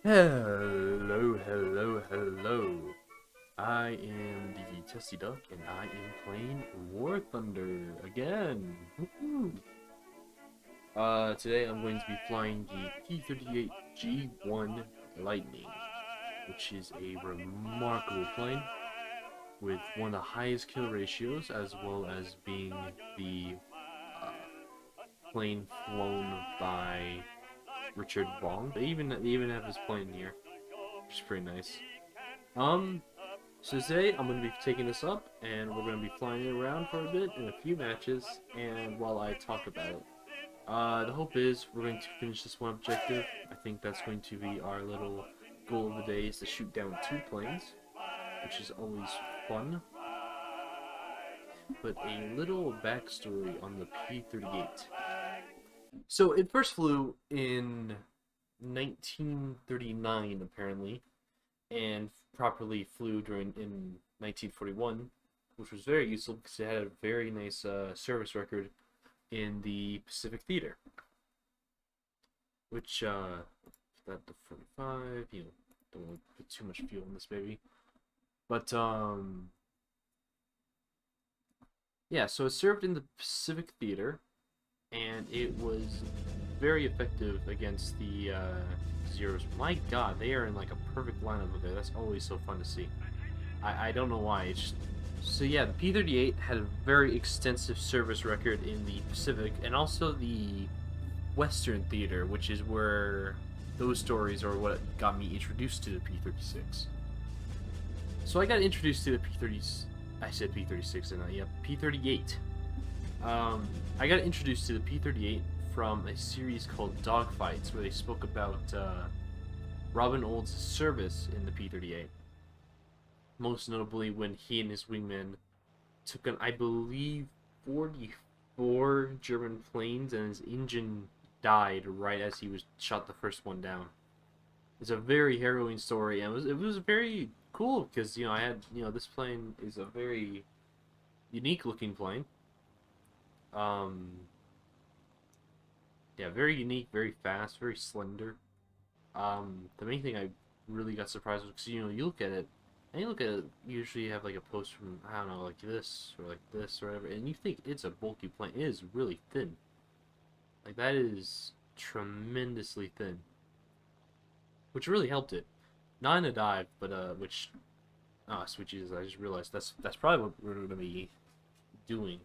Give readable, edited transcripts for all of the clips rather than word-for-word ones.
Hello, hello, hello. I am the Testy Duck, and I am playing War Thunder again. Woohoo! Today I'm going to be flying the P-38 G1 Lightning, which is a remarkable plane with one of the highest kill ratios, as well as being the plane flown by Richard Bong. They even have his plane here, which is pretty nice. Um, So today I'm going to be taking this up and we're going to be flying it around for a bit in a few matches and while I talk about it. The hope is we're going to finish this one objective. I think that's going to be our little goal of the day, is to shoot down 2 planes, which is always fun. But a little backstory on the P-38. So it first flew in 1939 apparently, and properly flew in 1941, which was very useful because it had a very nice service record in the Pacific Theater. Which that the 45, don't want to put too much fuel in this baby, but yeah. So it served in the Pacific Theater, and it was very effective against the Zeros. My God, they are in like a perfect line over there. That's always so fun to see. I don't know why. It's just... So yeah, the P-38 had a very extensive service record in the Pacific and also the Western Theater, which is where those stories are what got me introduced to the P-36. So I got introduced to the P-30. I said P-36, and yep, P-38. I got introduced to the P-38 from a series called Dogfights, where they spoke about Robin Old's service in the P-38. Most notably when he and his wingman took an, I believe, 44 German planes, and his engine died right as he was shot the first one down. It's a very harrowing story, and it was very cool because I had this plane is a very unique looking plane. Um, yeah, very unique, very fast, very slender. The main thing I really got surprised with, because you look at it, and you look at it, usually you have like a post from, I don't know, like this or like this or whatever, and you think it's a bulky plane. It is really thin. Like, that is tremendously thin, which really helped it. Not in a dive, but which, oh sweet Jesus, I just realized that's probably what we're gonna be doing.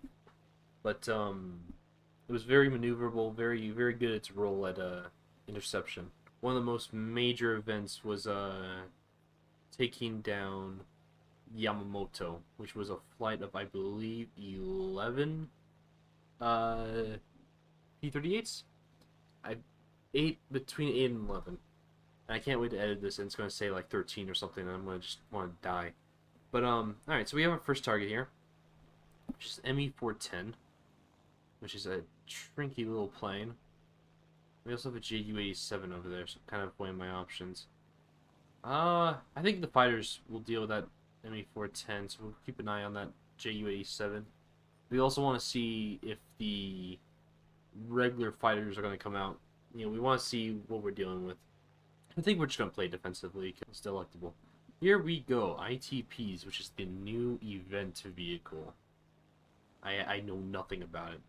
But it was very maneuverable, very very good at its role at interception. One of the most major events was taking down Yamamoto, which was a flight of, I believe, 11 uh, P-38s. I between 8 and 11. And I can't wait to edit this, and it's going to say like 13 or something, and I'm going to just want to die. But alright, so we have our first target here, which is ME-410, which is a trinky little plane. We also have a JU-87 over there, so I'm kind of weighing my options. I think the fighters will deal with that ME-410, so we'll keep an eye on that JU-87. We also want to see if the regular fighters are going to come out. We want to see what we're dealing with. I think we're just going to play defensively. It's delectable. Here we go. ITPs, which is the new event vehicle. I know nothing about it.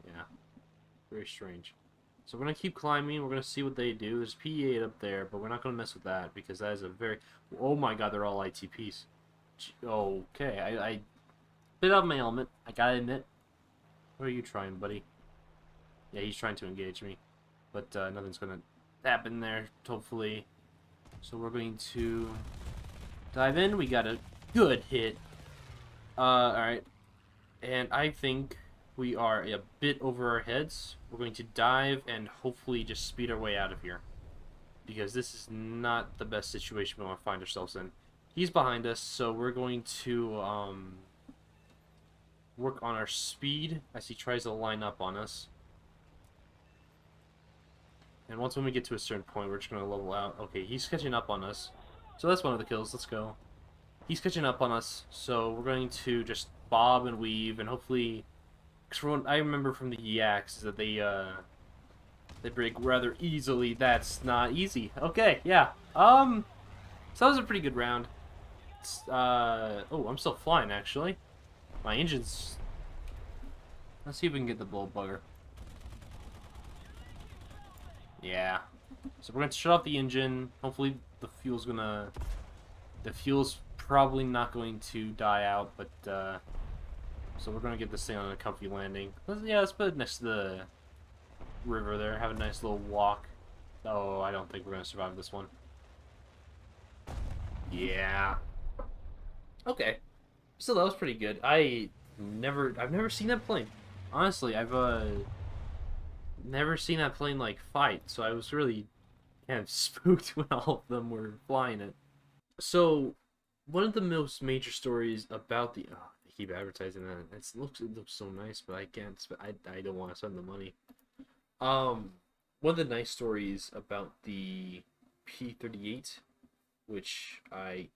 Yeah, very strange. So we're going to keep climbing. We're going to see what they do. There's P-8 up there, but we're not going to mess with that because that is a very... Oh my God, they're all ITPs. Okay, I bit out my helmet. I gotta admit. What are you trying, buddy? Yeah, he's trying to engage me. But nothing's going to happen there, hopefully. So we're going to dive in. We got a good hit. Alright. And I think we are a bit over our heads. We're going to dive and hopefully just speed our way out of here, because this is not the best situation we want to find ourselves in. He's behind us, so we're going to work on our speed as he tries to line up on us. And once when we get to a certain point, we're just going to level out. Okay, he's catching up on us. So that's one of the kills. Let's go. He's catching up on us, so we're going to just bob and weave, and hopefully... Because from what I remember from the Yaks is that they They break rather easily. That's not easy. Okay, yeah. So that was a pretty good round. Oh, I'm still flying, actually. My engine's... Let's see if we can get the bull bugger. Yeah. So we're going to shut off the engine. Hopefully the fuel's gonna... The fuel's probably not going to die out, but, so we're going to get this thing on a comfy landing. Yeah, let's put it next to the river there. Have a nice little walk. Oh, I don't think we're going to survive this one. Yeah. Okay. So that was pretty good. I've never seen that plane. Honestly, I've never seen that plane like fight, so I was really kind of spooked when all of them were flying it. So, one of the most major stories about the they keep advertising that. It looks so nice, but I can't. I don't want to spend the money. One of the nice stories about the P-38, which I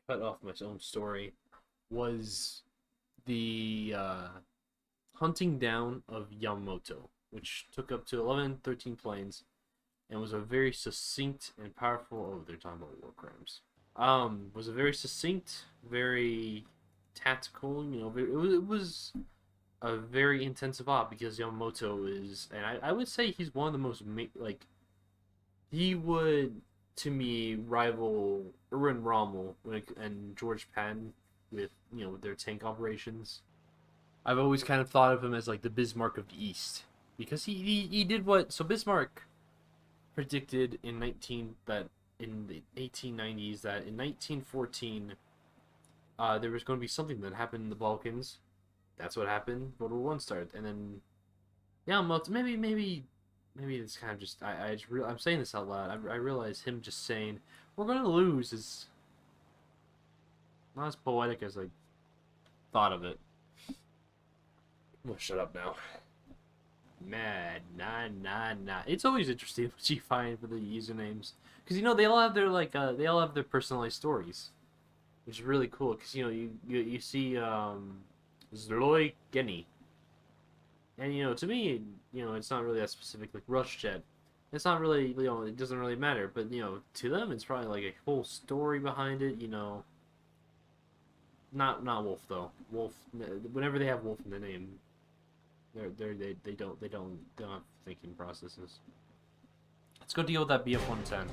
cut off my own story, was the hunting down of Yamamoto, which took up to 13 planes, and was a very succinct and powerful... Oh, they're talking about war crimes. Was a very succinct, very tactical, you know, it was a very intensive op, because Yamamoto is, and I would say he's one of the most, like, he would, to me, rival Erwin Rommel and George Patton with, you know, their tank operations. I've always kind of thought of him as, like, the Bismarck of the East, because he did what... So Bismarck predicted in the 1890s that in 1914 there was going to be something that happened in the Balkans. That's what happened. World War I started, and then Yamamoto, maybe it's kind of just I'm saying this out loud. I realize him just saying we're going to lose is not as poetic as I thought of it. I'm gonna shut up now. Nah. It's always interesting what you find for the usernames, because you know they all have their they all have their personalized stories, which is really cool. Because you know you see Zloy Geni, and you know, to me, you know, it's not really that specific. Like Rushjet, it's not really, you know, it doesn't really matter. But you know, to them, it's probably like a whole story behind it. You know, not Wolf though. Wolf, whenever they have Wolf in the name, they don't have thinking processes. Let's go deal with that BF-110.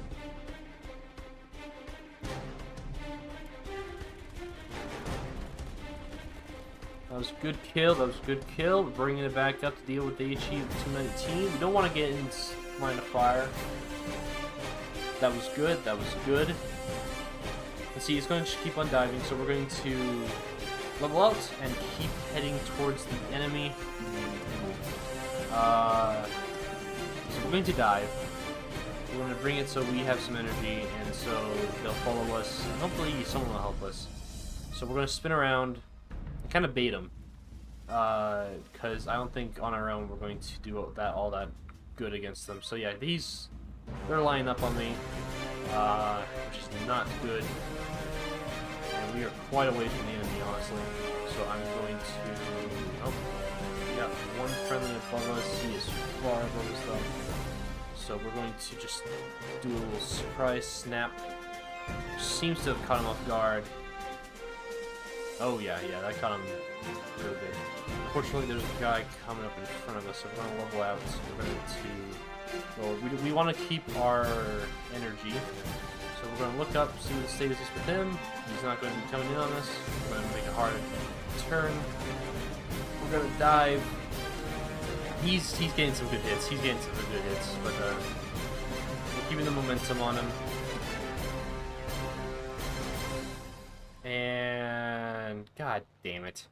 That was a good kill. We're bringing it back up to deal with the HE-219. We don't want to get in line of fire. That was good. Let's see, it's going to keep on diving, so we're going to level out and keep heading towards the enemy. So we're going to dive. We're going to bring it so we have some energy, and so they'll follow us, and hopefully someone will help us. So we're going to spin around and kind of bait them, because I don't think on our own we're going to do all that good against them. So yeah, they're lining up on me, which is not good. And we are quite away from the enemy, honestly. So I'm going to... Oh, we got one friendly above us. He is far above us, though. So we're going to just do a little surprise snap. Seems to have caught him off guard. Oh, yeah, that caught him really good. Unfortunately, there's a guy coming up in front of us, so we're going to level out. We're going to... Well, we want to keep our energy. So we're going to look up, see what the status is with him. He's not going to be coming in on us. We're going to make a hard turn. We're going to dive. He's getting some good hits. But we're keeping the momentum on him. And... God damn it.